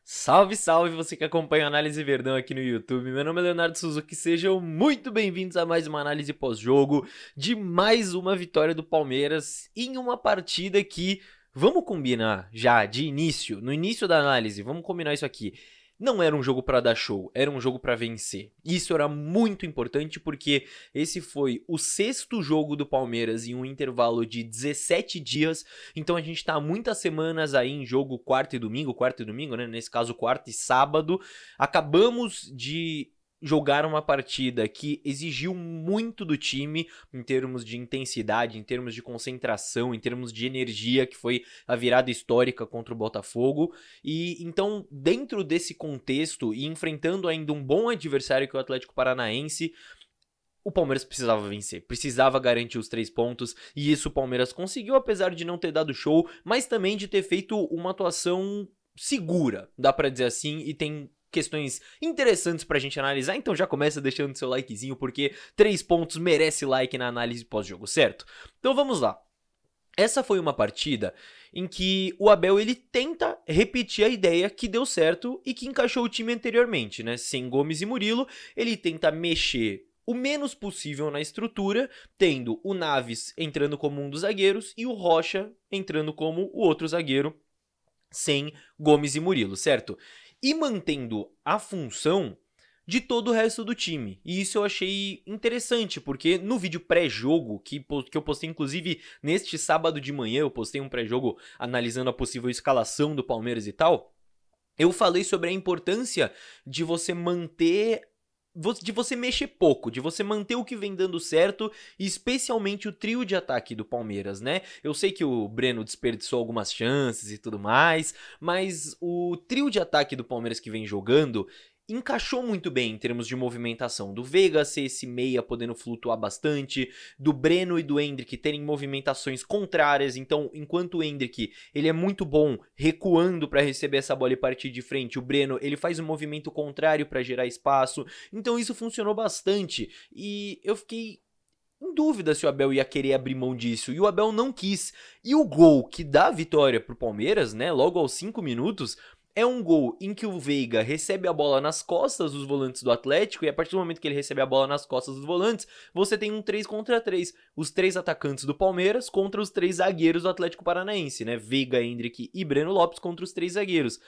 Salve, salve você que acompanha a Análise Verdão aqui no YouTube. Meu nome é Leonardo Suzuki, sejam muito bem-vindos a mais uma análise pós-jogo de mais uma vitória do Palmeiras em uma partida que, vamos combinar já de início, no início da análise, vamos combinar isso aqui. Não era um jogo para dar show, era um jogo para vencer. Isso era muito importante porque esse foi o sexto jogo do Palmeiras em um intervalo de 17 dias. Então a gente tá muitas semanas aí em jogo quarta e domingo, né? Nesse caso quarta e sábado. Acabamos de jogar uma partida que exigiu muito do time em termos de intensidade, em termos de concentração, em termos de energia, que foi a virada histórica contra o Botafogo. E então, dentro desse contexto e enfrentando ainda um bom adversário que é o Atlético Paranaense, o Palmeiras precisava vencer, precisava garantir os 3 pontos, e isso o Palmeiras conseguiu, apesar de não ter dado show, mas também de ter feito uma atuação segura, dá pra dizer assim, e tem questões interessantes pra gente analisar, então já começa deixando seu likezinho, porque 3 pontos merece like na análise pós-jogo, certo? Então vamos lá. Essa foi uma partida em que o Abel ele tenta repetir a ideia que deu certo e que encaixou o time anteriormente, né? Sem Gomes e Murilo, ele tenta mexer o menos possível na estrutura, tendo o Naves entrando como um dos zagueiros e o Rocha entrando como o outro zagueiro, sem Gomes e Murilo, certo? E mantendo a função de todo o resto do time. E isso eu achei interessante, porque no vídeo pré-jogo, que eu postei inclusive neste sábado de manhã, eu postei um pré-jogo analisando a possível escalação do Palmeiras e tal, eu falei sobre a importância de você manter, de você mexer pouco, de você manter o que vem dando certo, e especialmente o trio de ataque do Palmeiras, né? Eu sei que o Breno desperdiçou algumas chances e tudo mais, mas o trio de ataque do Palmeiras que vem jogando encaixou muito bem em termos de movimentação, do Veiga ser esse meia podendo flutuar bastante, do Breno e do Endrick terem movimentações contrárias, então enquanto o Endrick ele é muito bom recuando para receber essa bola e partir de frente, o Breno ele faz um movimento contrário para gerar espaço, então isso funcionou bastante, e eu fiquei em dúvida se o Abel ia querer abrir mão disso, e o Abel não quis. E o gol que dá a vitória pro Palmeiras, né, logo aos 5 minutos, é um gol em que o Veiga recebe a bola nas costas dos volantes do Atlético, e a partir do momento que ele recebe a bola nas costas dos volantes, você tem um 3 contra 3. Os 3 atacantes do Palmeiras contra os 3 zagueiros do Atlético Paranaense, né? Veiga, Endrick e Breno Lopes contra os 3 zagueiros.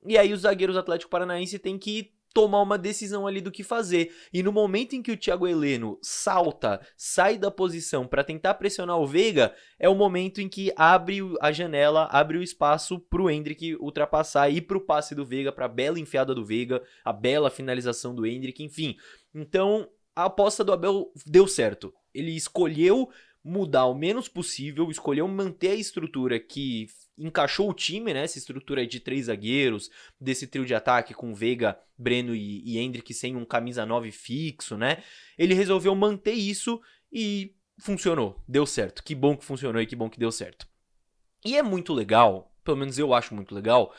E aí os zagueiros do Atlético Paranaense têm que tomar uma decisão ali do que fazer. E no momento em que o Thiago Heleno salta, sai da posição para tentar pressionar o Veiga, é o momento em que abre a janela, abre o espaço pro Endrick ultrapassar e pro passe do Veiga, pra bela enfiada do Veiga, a bela finalização do Endrick, enfim. Então, a aposta do Abel deu certo. Ele escolheu mudar o menos possível, escolheu manter a estrutura que encaixou o time, né? Essa estrutura de 3 zagueiros, desse trio de ataque com Veiga, Breno e Endrick sem um camisa 9 fixo, né? Ele resolveu manter isso e funcionou, deu certo. Que bom que funcionou e que bom que deu certo. E é muito legal, pelo menos eu acho muito legal,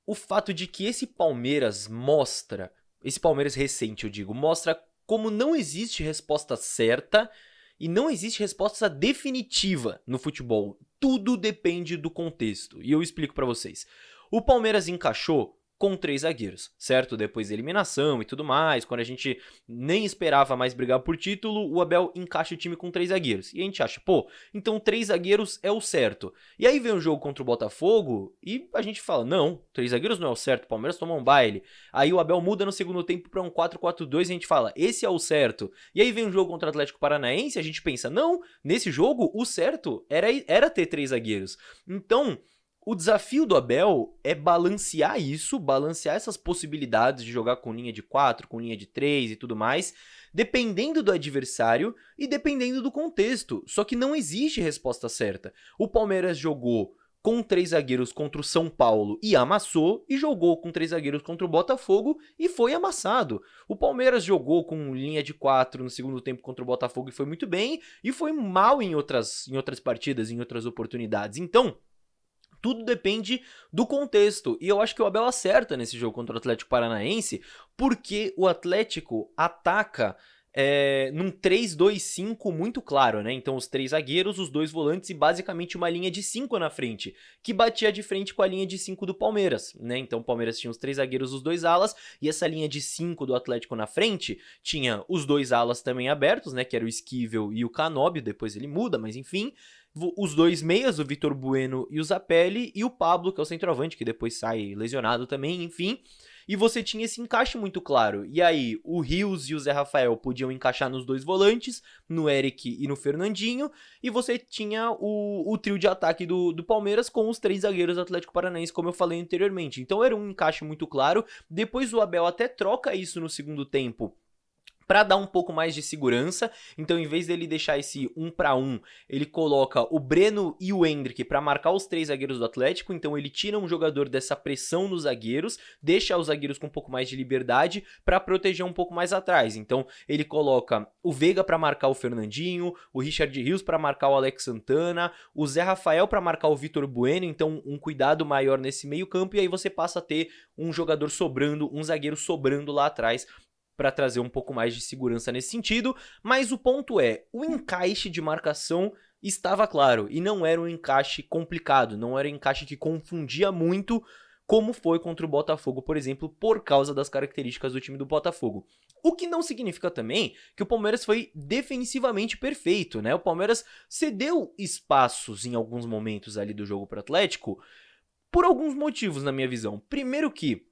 o fato de que esse Palmeiras mostra, esse Palmeiras recente eu digo, mostra como não existe resposta certa e não existe resposta definitiva no futebol. Tudo depende do contexto. E eu explico pra vocês. O Palmeiras encaixou com 3 zagueiros, certo? Depois da eliminação e tudo mais, quando a gente nem esperava mais brigar por título, o Abel encaixa o time com 3 zagueiros. E a gente acha, pô, então 3 zagueiros é o certo. E aí vem o jogo contra o Botafogo e a gente fala, não, 3 zagueiros não é o certo, o Palmeiras tomou um baile. Aí o Abel muda no segundo tempo pra um 4-4-2 e a gente fala, esse é o certo. E aí vem o jogo contra o Atlético Paranaense e a gente pensa, não, nesse jogo o certo era ter 3 zagueiros. Então, o desafio do Abel é balancear isso, balancear essas possibilidades de jogar com linha de 4, com linha de 3 e tudo mais, dependendo do adversário e dependendo do contexto. Só que não existe resposta certa. O Palmeiras jogou com 3 zagueiros contra o São Paulo e amassou, e jogou com 3 zagueiros contra o Botafogo e foi amassado. O Palmeiras jogou com linha de 4 no segundo tempo contra o Botafogo e foi muito bem, e foi mal em outras partidas, em outras oportunidades. Então, tudo depende do contexto. E eu acho que o Abel acerta nesse jogo contra o Atlético Paranaense, porque o Atlético ataca num 3-2-5 muito claro, né? Então os 3 zagueiros, os 2 volantes e basicamente uma linha de 5 na frente, que batia de frente com a linha de 5 do Palmeiras, né? Então o Palmeiras tinha os 3 zagueiros, os 2 alas, e essa linha de 5 do Atlético na frente tinha os 2 alas também abertos, né? Que era o Esquivel e o Canóbio, depois ele muda, mas enfim. Os 2 meias, o Vitor Bueno e o Zapelli, e o Pablo, que é o centroavante, que depois sai lesionado também, enfim. E você tinha esse encaixe muito claro. E aí, o Rios e o Zé Rafael podiam encaixar nos 2 volantes, no Eric e no Fernandinho, e você tinha o trio de ataque do Palmeiras com os 3 zagueiros do Atlético Paranaense, como eu falei anteriormente. Então era um encaixe muito claro. Depois o Abel até troca isso no segundo tempo, para dar um pouco mais de segurança. Então, em vez dele deixar esse 1-1, ele coloca o Breno e o Endrick para marcar os 3 zagueiros do Atlético. Então, ele tira um jogador dessa pressão nos zagueiros, deixa os zagueiros com um pouco mais de liberdade para proteger um pouco mais atrás. Então, ele coloca o Veiga para marcar o Fernandinho, o Richard Rios para marcar o Alex Santana, o Zé Rafael para marcar o Vitor Bueno. Então, um cuidado maior nesse meio-campo, e aí você passa a ter um jogador sobrando, um zagueiro sobrando lá atrás, para trazer um pouco mais de segurança nesse sentido. Mas o ponto é, o encaixe de marcação estava claro, e não era um encaixe complicado, não era um encaixe que confundia muito, como foi contra o Botafogo, por exemplo, por causa das características do time do Botafogo. O que não significa também que o Palmeiras foi defensivamente perfeito, né? O Palmeiras cedeu espaços em alguns momentos ali do jogo para o Atlético, por alguns motivos, na minha visão. Primeiro que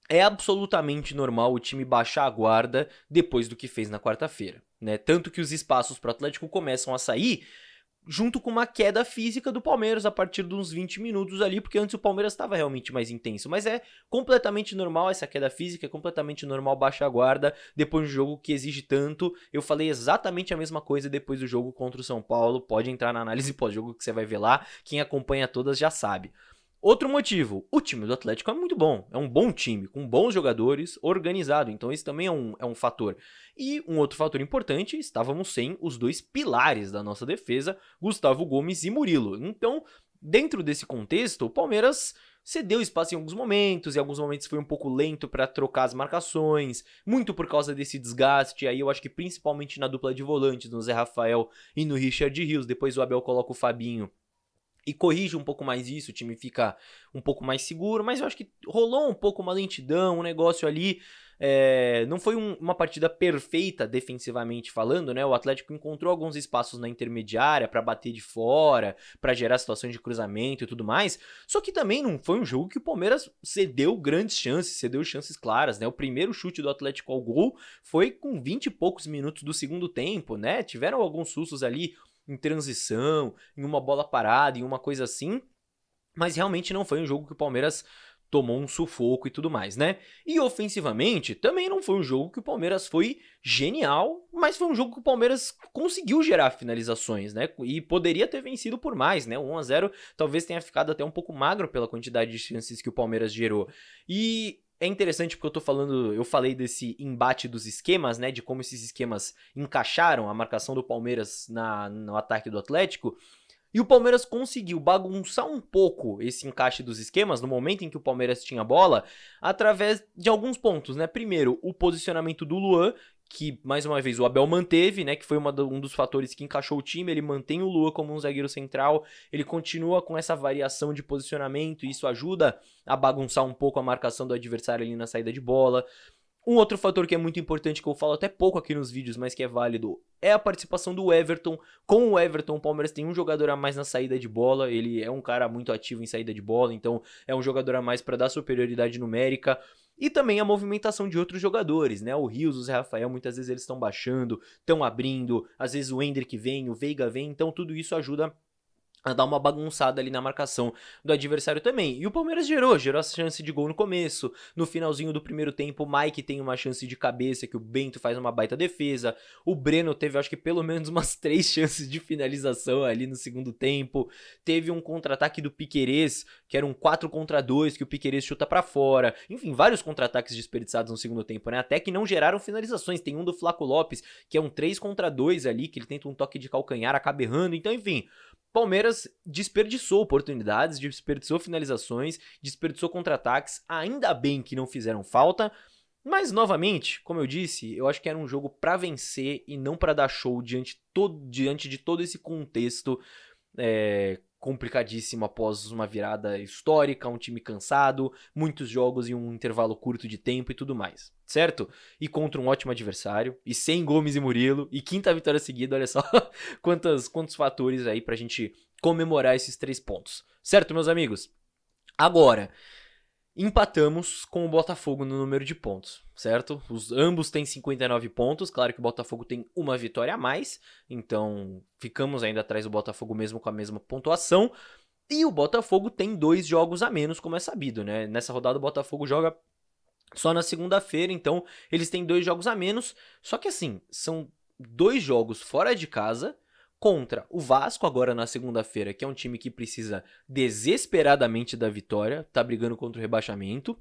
é absolutamente normal o time baixar a guarda depois do que fez na quarta-feira, né? Tanto que os espaços para o Atlético começam a sair junto com uma queda física do Palmeiras a partir de uns 20 minutos ali, porque antes o Palmeiras estava realmente mais intenso. Mas é completamente normal essa queda física, é completamente normal baixar a guarda depois de um jogo que exige tanto. Eu falei exatamente a mesma coisa depois do jogo contra o São Paulo. Pode entrar na análise pós-jogo que você vai ver lá. Quem acompanha todas já sabe. Outro motivo, o time do Atlético é muito bom, é um bom time, com bons jogadores, organizado, então esse também é um fator. E um outro fator importante, estávamos sem os 2 pilares da nossa defesa, Gustavo Gomes e Murilo. Então, dentro desse contexto, o Palmeiras cedeu espaço em alguns momentos foi um pouco lento para trocar as marcações, muito por causa desse desgaste, aí eu acho que principalmente na dupla de volantes, no Zé Rafael e no Richard Rios. Depois o Abel coloca o Fabinho e corrige um pouco mais isso, o time fica um pouco mais seguro, mas eu acho que rolou um pouco uma lentidão, um negócio ali. Não foi uma partida perfeita defensivamente falando, né? O Atlético encontrou alguns espaços na intermediária para bater de fora, para gerar situações de cruzamento e tudo mais. Só que também não foi um jogo que o Palmeiras cedeu grandes chances, cedeu chances claras, né? O primeiro chute do Atlético ao gol foi com 20 e poucos minutos do segundo tempo, né? Tiveram alguns sustos ali em transição, em uma bola parada, em uma coisa assim, mas realmente não foi um jogo que o Palmeiras tomou um sufoco e tudo mais, né? E ofensivamente, também não foi um jogo que o Palmeiras foi genial, mas foi um jogo que o Palmeiras conseguiu gerar finalizações, né? E poderia ter vencido por mais, né? O 1-0 talvez tenha ficado até um pouco magro pela quantidade de chances que o Palmeiras gerou. E é interessante porque eu falei desse embate dos esquemas, né, de como esses esquemas encaixaram a marcação do Palmeiras no ataque do Atlético, e o Palmeiras conseguiu bagunçar um pouco esse encaixe dos esquemas no momento em que o Palmeiras tinha a bola, através de alguns pontos, né? Primeiro, o posicionamento do Luan, que mais uma vez o Abel manteve, né, que foi um dos fatores que encaixou o time. Ele mantém o Luan como um zagueiro central, ele continua com essa variação de posicionamento e isso ajuda a bagunçar um pouco a marcação do adversário ali na saída de bola. Um outro fator que é muito importante, que eu falo até pouco aqui nos vídeos, mas que é válido, é a participação do Everton. Com o Everton, o Palmeiras tem um jogador a mais na saída de bola, ele é um cara muito ativo em saída de bola, então é um jogador a mais para dar superioridade numérica. E também a movimentação de outros jogadores, né? O Rios, o Zé Rafael, muitas vezes eles estão baixando, estão abrindo, às vezes o Endrick vem, o Veiga vem, então tudo isso ajuda a dar uma bagunçada ali na marcação do adversário também. E o Palmeiras gerou a chance de gol no começo. No finalzinho do primeiro tempo, o Mike tem uma chance de cabeça que o Bento faz uma baita defesa. O Breno teve, acho que pelo menos umas 3 chances de finalização ali no segundo tempo. Teve um contra-ataque do Piquerez, que era um 4-2, que o Piquerez chuta pra fora. Enfim, vários contra-ataques desperdiçados no segundo tempo, né? Até que não geraram finalizações. Tem um do Flaco Lopes, que é um 3-2 ali, que ele tenta um toque de calcanhar, acaba errando. Então, enfim, Palmeiras desperdiçou oportunidades, desperdiçou finalizações, desperdiçou contra-ataques, ainda bem que não fizeram falta, Mas, novamente, como eu disse, eu acho que era um jogo pra vencer e não pra dar show diante de todo esse contexto complicadíssimo após uma virada histórica, um time cansado, muitos jogos em um intervalo curto de tempo e tudo mais, certo? E contra um ótimo adversário, e sem Gomes e Murilo, e quinta vitória seguida, olha só quantos fatores aí pra gente comemorar esses 3 pontos, certo, meus amigos? Agora, empatamos com o Botafogo no número de pontos, certo? Ambos têm 59 pontos, claro que o Botafogo tem uma vitória a mais, então ficamos ainda atrás do Botafogo mesmo com a mesma pontuação. E o Botafogo tem 2 jogos a menos, como é sabido, né? Nessa rodada o Botafogo joga só na segunda-feira, então eles têm 2 jogos a menos, só que assim, são 2 jogos fora de casa contra o Vasco agora na segunda-feira, que é um time que precisa desesperadamente da vitória, tá brigando contra o rebaixamento,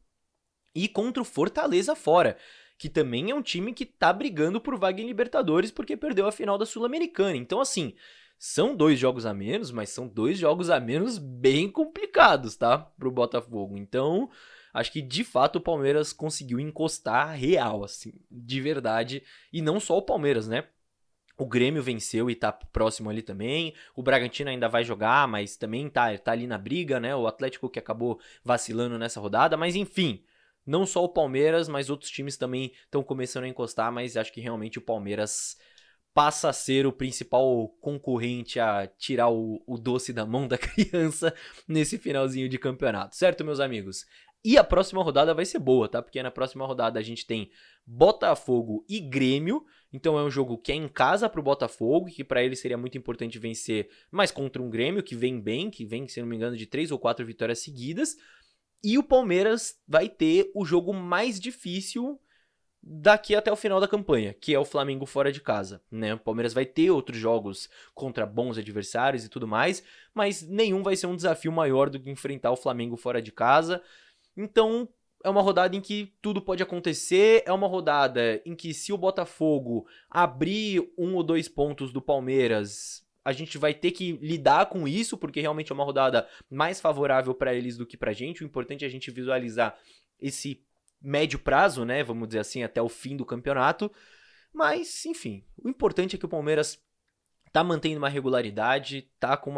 e contra o Fortaleza fora, que também é um time que tá brigando por vaga em Libertadores porque perdeu a final da Sul-Americana. Então assim, são 2 jogos a menos, mas são 2 jogos a menos bem complicados, tá? Pro Botafogo. Então, acho que de fato o Palmeiras conseguiu encostar real, assim, de verdade. E não só o Palmeiras, né? O Grêmio venceu e tá próximo ali também. O Bragantino ainda vai jogar, mas também tá ali na briga, né? O Atlético que acabou vacilando nessa rodada. Mas enfim, não só o Palmeiras, mas outros times também estão começando a encostar. Mas acho que realmente o Palmeiras passa a ser o principal concorrente a tirar o doce da mão da criança nesse finalzinho de campeonato. Certo, meus amigos? E a próxima rodada vai ser boa, tá? Porque na próxima rodada a gente tem Botafogo e Grêmio. Então é um jogo que é em casa pro Botafogo, que pra ele seria muito importante vencer, mas contra um Grêmio que vem bem, que vem, se não me engano, de 3 ou 4 vitórias seguidas. E o Palmeiras vai ter o jogo mais difícil daqui até o final da campanha, que é o Flamengo fora de casa, né? O Palmeiras vai ter outros jogos contra bons adversários e tudo mais, mas nenhum vai ser um desafio maior do que enfrentar o Flamengo fora de casa. Então, é uma rodada em que tudo pode acontecer, é uma rodada em que se o Botafogo abrir 1 ou 2 pontos do Palmeiras, a gente vai ter que lidar com isso, porque realmente é uma rodada mais favorável para eles do que pra gente. O importante é a gente visualizar esse médio prazo, né, vamos dizer assim, até o fim do campeonato. Mas, enfim, o importante é que o Palmeiras tá mantendo uma regularidade, tá com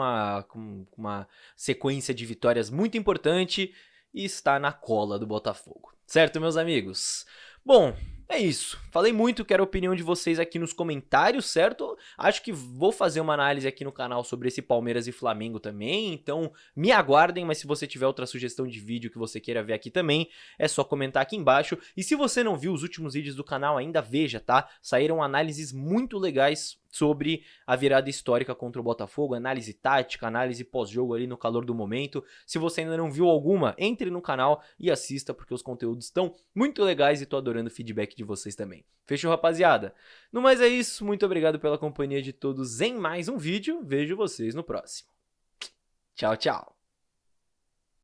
uma sequência de vitórias muito importante e está na cola do Botafogo. Certo, meus amigos? Bom, é isso. Falei muito, quero a opinião de vocês aqui nos comentários, certo? Acho que vou fazer uma análise aqui no canal sobre esse Palmeiras e Flamengo também, então me aguardem, mas se você tiver outra sugestão de vídeo que você queira ver aqui também, é só comentar aqui embaixo. E se você não viu os últimos vídeos do canal ainda, veja, tá? Saíram análises muito legais sobre a virada histórica contra o Botafogo, análise tática, análise pós-jogo ali no calor do momento. Se você ainda não viu alguma, entre no canal e assista, porque os conteúdos estão muito legais e tô adorando o feedback de vocês também. Fechou, rapaziada? No mais é isso, muito obrigado pela companhia de todos em mais um vídeo, vejo vocês no próximo. Tchau, tchau!